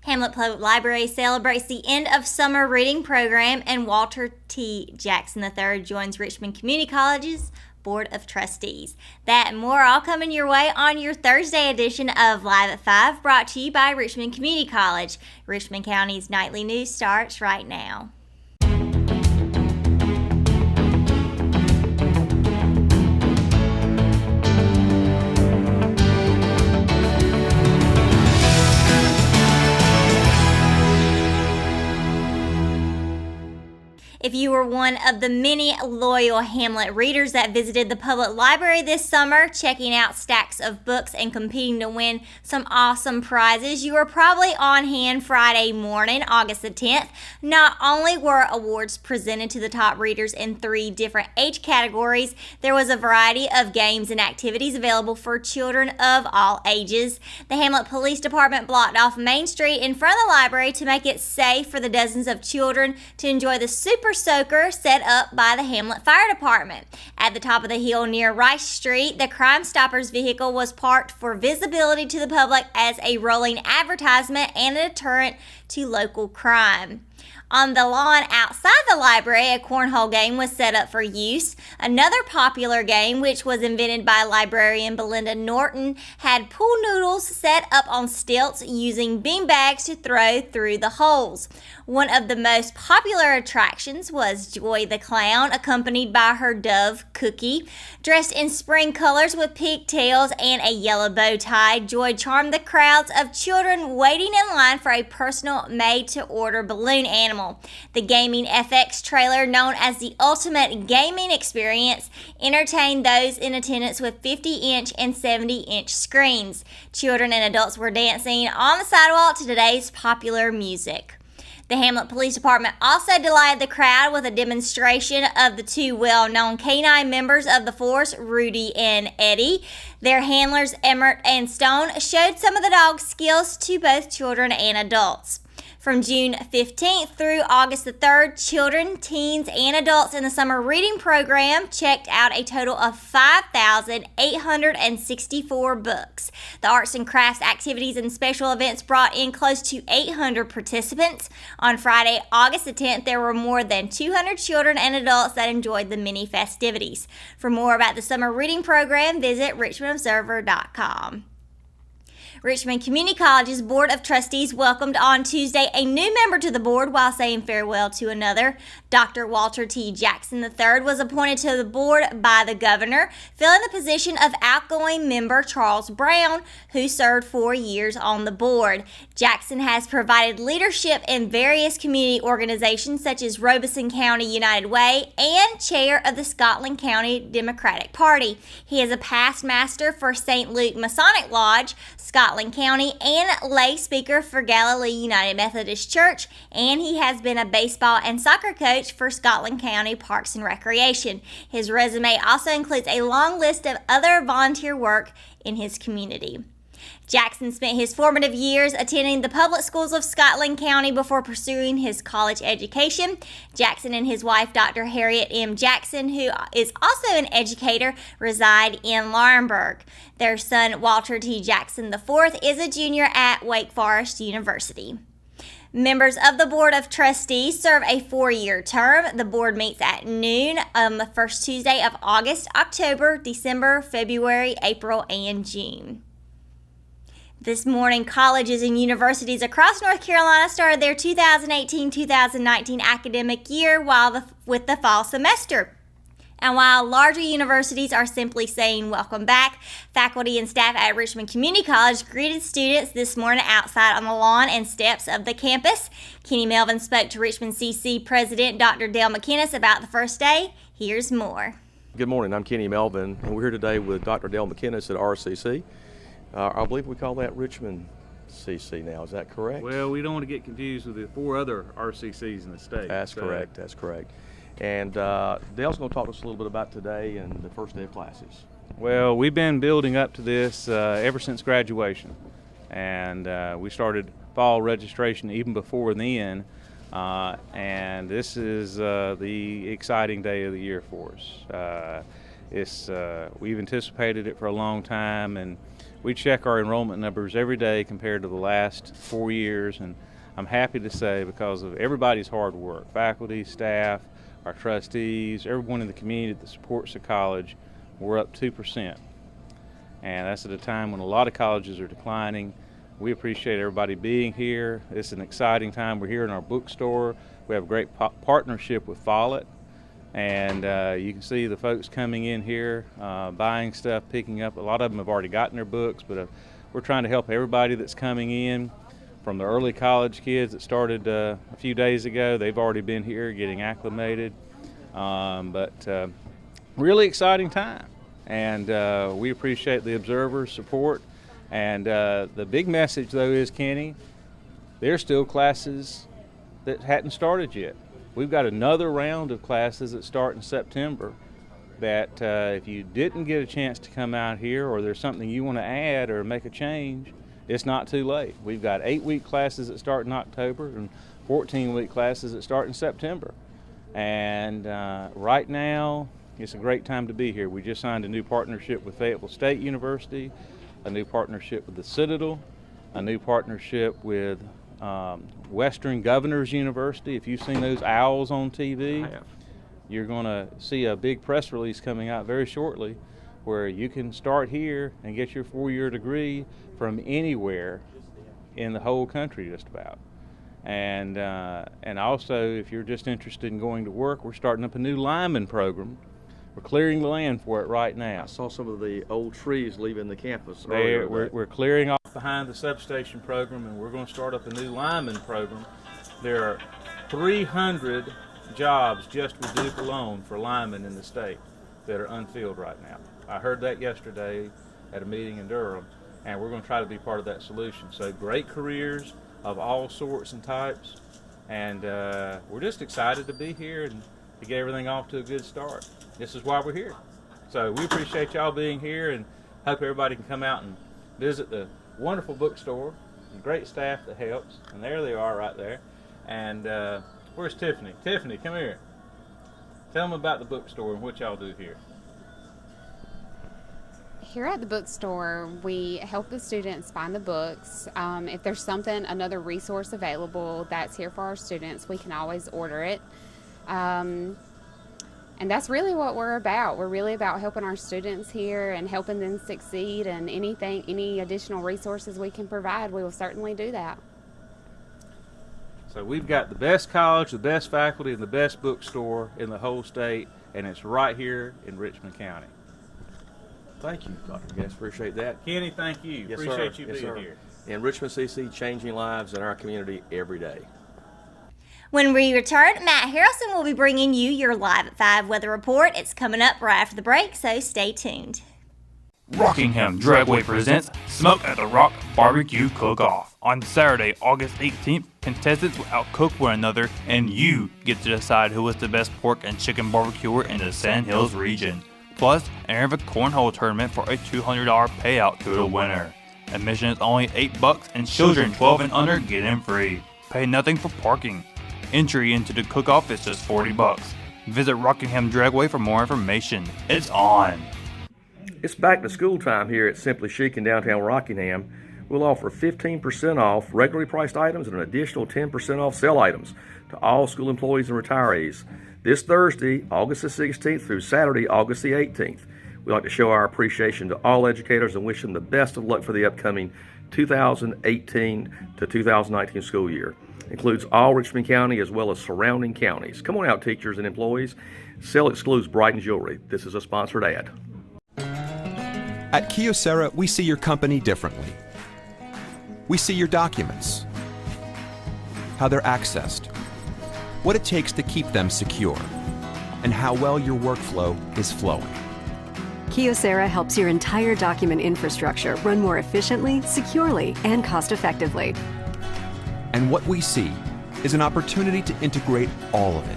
Hamlet Public Library celebrates the end of summer reading program, and Walter T. Jackson III joins Richmond Community College's Board of Trustees. That and more all coming your way on your Thursday edition of Live at 5, brought to you by Richmond Community College. Richmond County's nightly news starts right now. If you were one of the many loyal Hamlet readers that visited the public library this summer, checking out stacks of books and competing to win some awesome prizes, you were probably on hand Friday morning, August the 10th. Not only were awards presented to the top readers in 3 different age categories, there was a variety of games and activities available for children of all ages. The Hamlet Police Department blocked off Main Street in front of the library to make it safe for the dozens of children to enjoy the Super Soaker set up by the Hamlet Fire Department. At the top of the hill near Rice Street, the Crime Stoppers vehicle was parked for visibility to the public as a rolling advertisement and a deterrent to local crime. On the lawn outside the library, a cornhole game was set up for use. Another popular game, which was invented by librarian Belinda Norton, had pool noodles set up on stilts using beanbags to throw through the holes. One of the most popular attractions was Joy the Clown, accompanied by her dove, Cookie. Dressed in spring colors with pigtails and a yellow bow tie, Joy charmed the crowds of children waiting in line for a personal made-to-order balloon animal. The Gaming FX trailer, known as the Ultimate Gaming Experience, entertained those in attendance with 50-inch and 70-inch screens. Children and adults were dancing on the sidewalk to today's popular music. The Hamlet Police Department also delighted the crowd with a demonstration of the 2 well-known canine members of the force, Rudy and Eddie. Their handlers, Emmert and Stone, showed some of the dog's skills to both children and adults. From June 15th through August the 3rd, children, teens, and adults in the summer reading program checked out a total of 5,864 books. The arts and crafts activities and special events brought in close to 800 participants. On Friday, August the 10th, there were more than 200 children and adults that enjoyed the mini festivities. For more about the summer reading program, visit richmondobserver.com. Richmond Community College's Board of Trustees welcomed on Tuesday a new member to the board while saying farewell to another. Dr. Walter T. Jackson III was appointed to the board by the governor, filling the position of outgoing member Charles Brown, who served 4 years on the board. Jackson has provided leadership in various community organizations such as Robeson County United Way and chair of the Scotland County Democratic Party. He is a past master for St. Luke Masonic Lodge, Scotland County, and lay speaker for Galilee United Methodist Church, and he has been a baseball and soccer coach for Scotland County Parks and Recreation. His resume also includes a long list of other volunteer work in his community. Jackson spent his formative years attending the public schools of Scotland County before pursuing his college education. Jackson and his wife, Dr. Harriet M. Jackson, who is also an educator, reside in Laurinburg. Their son, Walter T. Jackson IV, is a junior at Wake Forest University. Members of the Board of Trustees serve a 4-year term. The board meets at noon on the first Tuesday of August, October, December, February, April, and June. This morning, colleges and universities across North Carolina started their 2018-2019 academic year with the fall semester. And while larger universities are simply saying welcome back, faculty and staff at Richmond Community College greeted students this morning outside on the lawn and steps of the campus. Kenny Melvin spoke to Richmond CC President Dr. Dale McInnes about the first day. Here's more. Good morning, I'm Kenny Melvin, and we're here today with Dr. Dale McInnes at RCC. I believe we call that Richmond CC now, is that correct? Well, we don't want to get confused with the 4 other RCCs in the state. That's correct. And Dale's going to talk to us a little bit about today and the first day of classes. Well, we've been building up to this ever since graduation, and we started fall registration even before then, and this is the exciting day of the year for us. We've anticipated it for a long time, and We check our enrollment numbers every day compared to the last 4 years, and I'm happy to say, because of everybody's hard work, faculty, staff, our trustees, everyone in the community that supports the college, we're up 2%. And that's at a time when a lot of colleges are declining. We appreciate everybody being here. It's an exciting time. We're here in our bookstore. We have a great partnership with Follett. And you can see the folks coming in here, buying stuff, picking up. A lot of them have already gotten their books, but we're trying to help everybody that's coming in, from the early college kids that started a few days ago. They've already been here getting acclimated. But really exciting time. And we appreciate the observers' support. And the big message, though, is, Kenny, there's still classes that hadn't started yet. We've got another round of classes that start in September that if you didn't get a chance to come out here, or there's something you want to add or make a change, it's not too late. We've got 8-week classes that start in October and 14-week classes that start in September. And right now, it's a great time to be here. We just signed a new partnership with Fayetteville State University, a new partnership with the Citadel, a new partnership with Western Governors University. If you've seen those owls on TV, you're going to see a big press release coming out very shortly where you can start here and get your 4-year degree from anywhere in the whole country just about. And also, if you're just interested in going to work, we're starting up a new lineman program. We're clearing the land for it right now. I saw some of the old trees leaving the campus. We're clearing off behind the substation program, and we're going to start up a new lineman program. There are 300 jobs just with Duke alone for linemen in the state that are unfilled right now. I heard that yesterday at a meeting in Durham, and we're going to try to be part of that solution. So great careers of all sorts and types, and we're just excited to be here and to get everything off to a good start. This is why we're here. So we appreciate y'all being here, and hope everybody can come out and visit the wonderful bookstore, and great staff that helps. And there they are right there. And where's Tiffany? Tiffany, come here. Tell them about the bookstore and what y'all do here. Here at the bookstore, we help the students find the books. If there's another resource available that's here for our students, we can always order it. And that's really what we're about. We're really about helping our students here and helping them succeed, and any additional resources we can provide, we will certainly do that. So we've got the best college, the best faculty, and the best bookstore in the whole state, and it's right here in Richmond County. Thank you, Dr. Guest. Appreciate that. Kenny, thank you. Yes, Appreciate sir. you Yes, being sir. here. And Richmond CC, changing lives in our community every day. When we return, Matt Harrelson will be bringing you your Live at 5 weather report. It's coming up right after the break, so stay tuned. Rockingham Dragway presents Smoke at the Rock Barbecue Cook-Off. On Saturday, August 18th, contestants will outcook one another, and you get to decide who is the best pork and chicken barbecuer in the Sand Hills region. Plus, enter the cornhole tournament for a $200 payout to the winner. Admission is only $8, and children 12 and under get in free. Pay nothing for parking. Entry into the cook-off is just $40. Visit Rockingham Dragway for more information. It's on! It's back to school time here at Simply Chic in downtown Rockingham. We'll offer 15% off regularly priced items and an additional 10% off sale items to all school employees and retirees. This Thursday, August the 16th through Saturday, August the 18th. We'd like to show our appreciation to all educators and wish them the best of luck for the upcoming 2018 to 2019 school year. Includes all Richmond County as well as surrounding counties. Come on out, teachers and employees. Sale excludes Brighton Jewelry. This is a sponsored ad. At Kyocera, we see your company differently. We see your documents, how they're accessed, what it takes to keep them secure, and how well your workflow is flowing. Kyocera helps your entire document infrastructure run more efficiently, securely, and cost-effectively. And what we see is an opportunity to integrate all of it.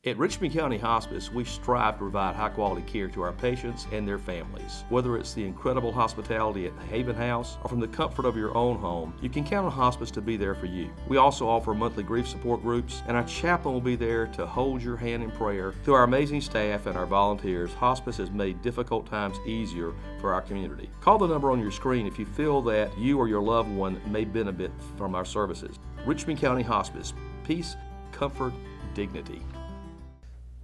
At Richmond County Hospice, we strive to provide high-quality care to our patients and their families. Whether it's the incredible hospitality at the Haven House or from the comfort of your own home, you can count on Hospice to be there for you. We also offer monthly grief support groups, and our chaplain will be there to hold your hand in prayer. Through our amazing staff and our volunteers, Hospice has made difficult times easier for our community. Call the number on your screen if you feel that you or your loved one may benefit from our services. Richmond County Hospice. Peace, comfort, dignity.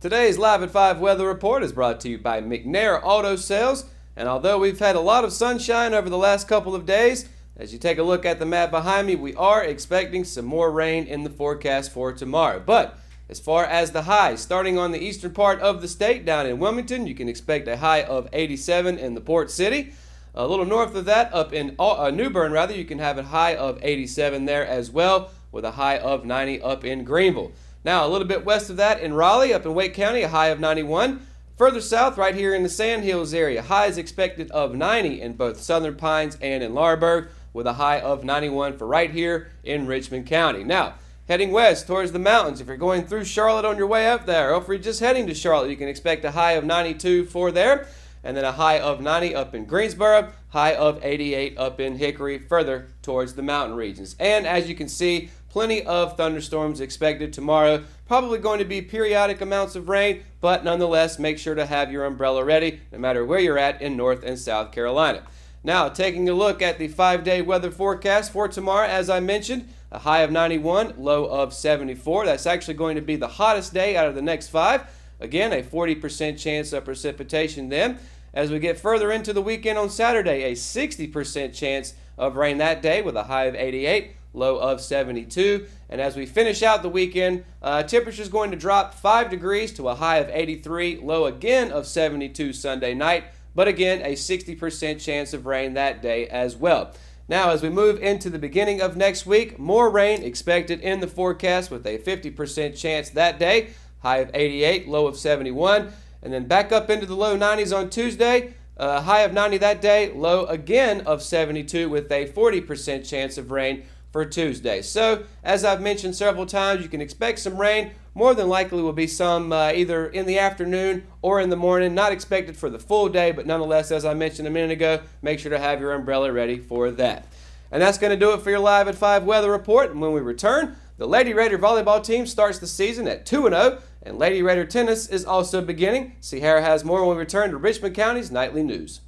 Today's Live at 5 weather report is brought to you by McNair Auto Sales. And although we've had a lot of sunshine over the last couple of days, as you take a look at the map behind me, we are expecting some more rain in the forecast for tomorrow. But as far as the highs, starting on the eastern part of the state down in Wilmington, you can expect a high of 87 in the port city. A little north of that, up in New Bern, you can have a high of 87 there as well, with a high of 90 up in Greenville. Now, a little bit west of that in Raleigh, up in Wake County, a high of 91. Further south, right here in the Sand Hills area, high is expected of 90 in both Southern Pines and in Lauerburg, with a high of 91 for right here in Richmond County. Now, heading west towards the mountains, if you're going through Charlotte on your way up there, or if you're just heading to Charlotte, you can expect a high of 92 for there, and then a high of 90 up in Greensboro, high of 88 up in Hickory, further towards the mountain regions. And as you can see, plenty of thunderstorms expected tomorrow. Probably going to be periodic amounts of rain, but nonetheless, make sure to have your umbrella ready no matter where you're at in North and South Carolina. Now, taking a look at the 5-day weather forecast for tomorrow, as I mentioned, a high of 91, low of 74. That's actually going to be the hottest day out of the next 5. Again, a 40% chance of precipitation then. As we get further into the weekend on Saturday, a 60% chance of rain that day with a high of 88. Low of 72. And as we finish out the weekend, temperature is going to drop 5 degrees to a high of 83, low again of 72 Sunday night, but again a 60% chance of rain that day as well. Now, as we move into the beginning of next week, more rain expected in the forecast with a 50% chance that day, high of 88, low of 71, and then back up into the low 90s on Tuesday, high of 90 that day, low again of 72 with a 40% chance of rain for Tuesday. So, as I've mentioned several times, you can expect some rain. More than likely will be some either in the afternoon or in the morning. Not expected for the full day, but nonetheless, as I mentioned a minute ago, make sure to have your umbrella ready for that. And that's going to do it for your Live at 5 weather report. And when we return, the Lady Raider volleyball team starts the season at 2-0, and Lady Raider tennis is also beginning. Sierra has more when we return to Richmond County's Nightly News.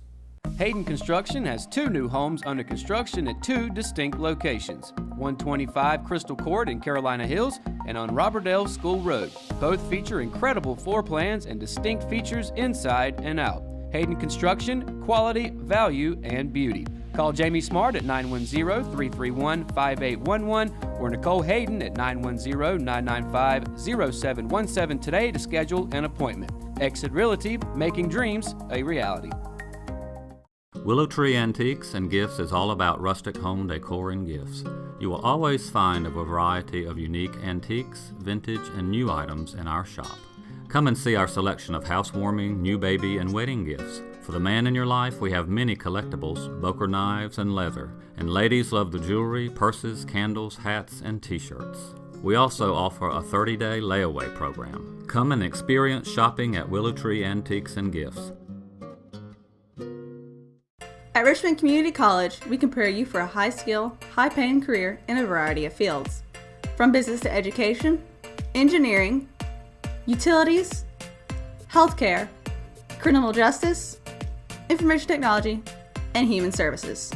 Hayden Construction has 2 new homes under construction at 2 distinct locations, 125 Crystal Court in Carolina Hills and on Robertdale School Road. Both feature incredible floor plans and distinct features inside and out. Hayden Construction, quality, value, and beauty. Call Jamie Smart at 910-331-5811 or Nicole Hayden at 910-995-0717 today to schedule an appointment. Exit Realty, making dreams a reality. Willow Tree Antiques and Gifts is all about rustic home decor and gifts. You will always find a variety of unique antiques, vintage, and new items in our shop. Come and see our selection of housewarming, new baby, and wedding gifts. For the man in your life, we have many collectibles, Boker knives, and leather. And ladies love the jewelry, purses, candles, hats, and t-shirts. We also offer a 30-day layaway program. Come and experience shopping at Willow Tree Antiques and Gifts. At Richmond Community College, we can prepare you for a high-skill, high-paying career in a variety of fields. From business to education, engineering, utilities, healthcare, criminal justice, information technology, and human services.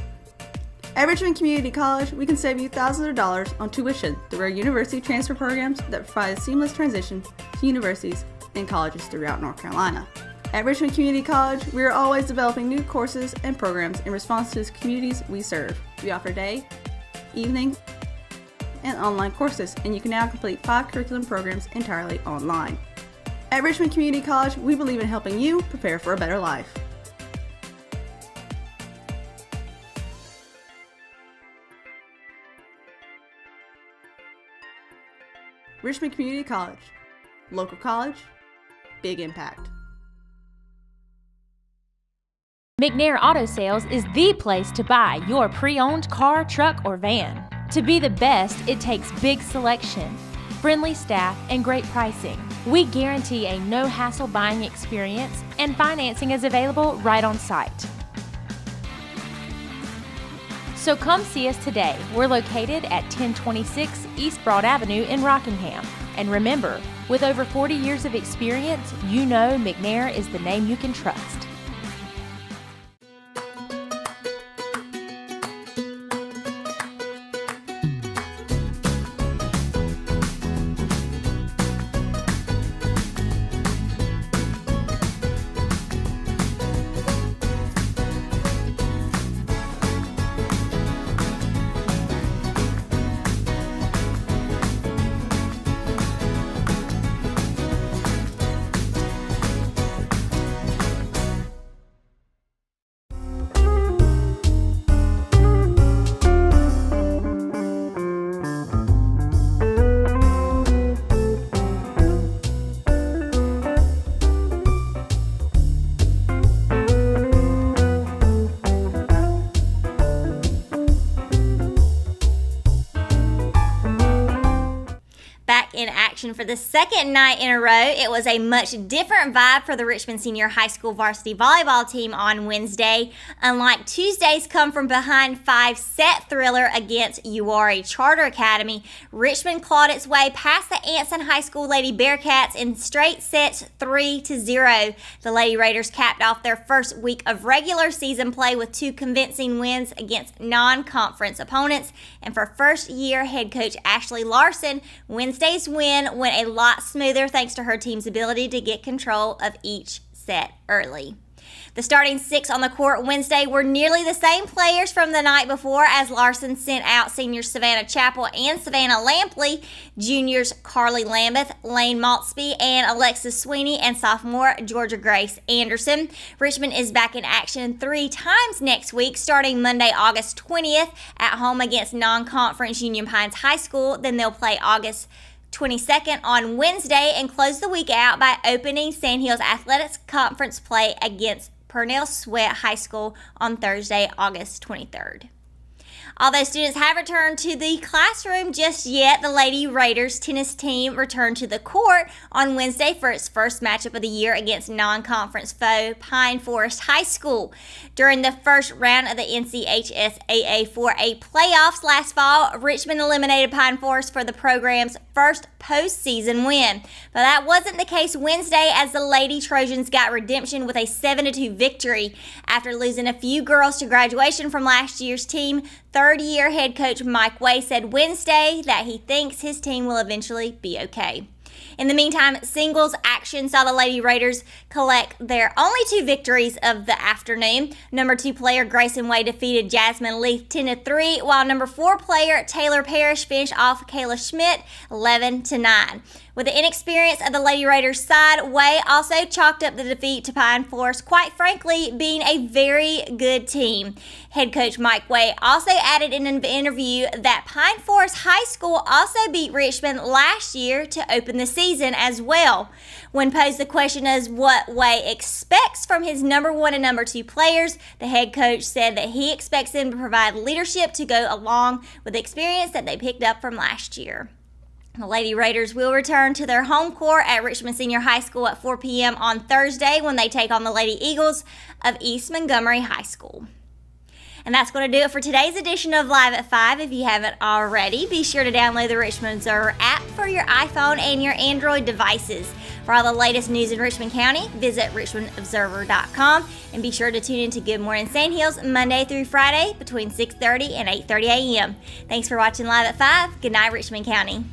At Richmond Community College, we can save you thousands of dollars on tuition through our university transfer programs that provide a seamless transition to universities and colleges throughout North Carolina. At Richmond Community College, we are always developing new courses and programs in response to the communities we serve. We offer day, evening, and online courses, and you can now complete 5 curriculum programs entirely online. At Richmond Community College, we believe in helping you prepare for a better life. Richmond Community College. Local college, big impact. McNair Auto Sales is the place to buy your pre-owned car, truck, or van. To be the best, it takes big selection. friendly staff, and great pricing. We guarantee a no-hassle buying experience, and financing is available right on site. So come see us today. We're located at 1026 East Broad Avenue in Rockingham. And remember, with over 40 years of experience, you know McNair is the name you can trust. In action for the second night in a row. It was a much different vibe for the Richmond Senior High School varsity volleyball team on Wednesday. Unlike Tuesday's come-from-behind 5-set thriller against Uwharrie Charter Academy, Richmond clawed its way past the Anson High School Lady Bearcats in straight sets 3-0. The Lady Raiders capped off their first week of regular season play with 2 convincing wins against non-conference opponents, and for first-year head coach Ashley Larson, Wednesday's win went a lot smoother thanks to her team's ability to get control of each set early. The starting 6 on the court Wednesday were nearly the same players from the night before as Larson sent out seniors Savannah Chappell and Savannah Lampley, juniors Carly Lambeth, Lane Maltsby, and Alexis Sweeney, and sophomore Georgia Grace Anderson. Richmond is back in action 3 times next week, starting Monday, August 20th at home against non-conference Union Pines High School. Then they'll play August 22nd on Wednesday and close the week out by opening Sandhills Athletics Conference play against Purnell Sweat High School on Thursday, August 23rd. Although students haven't returned to the classroom just yet, the Lady Raiders tennis team returned to the court on Wednesday for its first matchup of the year against non-conference foe Pine Forest High School. During the first round of the NCHSAA 4A playoffs last fall, Richmond eliminated Pine Forest for the program's first postseason win. But that wasn't the case Wednesday, as the Lady Trojans got redemption with a 7-2 victory. After losing a few girls to graduation from last year's team, third-year head coach Mike Way said Wednesday that he thinks his team will eventually be okay. In the meantime, singles action saw the Lady Raiders collect their only 2 victories of the afternoon. Number 2 player Grayson Way defeated Jasmine Leith 10-3, while number 4 player Taylor Parrish finished off Kayla Schmidt 11-9. With the inexperience of the Lady Raiders side, Way also chalked up the defeat to Pine Forest, quite frankly, being a very good team. Head coach Mike Way also added in an interview that Pine Forest High School also beat Richmond last year to open the season as well. When posed the question as what Way expects from his number 1 and number 2 players, the head coach said that he expects them to provide leadership to go along with the experience that they picked up from last year. The Lady Raiders will return to their home court at Richmond Senior High School at 4 p.m. on Thursday when they take on the Lady Eagles of East Montgomery High School. And that's going to do it for today's edition of Live at 5. If you haven't already, be sure to download the Richmond Observer app for your iPhone and your Android devices. For all the latest news in Richmond County, visit richmondobserver.com and be sure to tune in to Good Morning Sandhills Monday through Friday between 6:30 and 8:30 a.m. Thanks for watching Live at 5. Good night, Richmond County.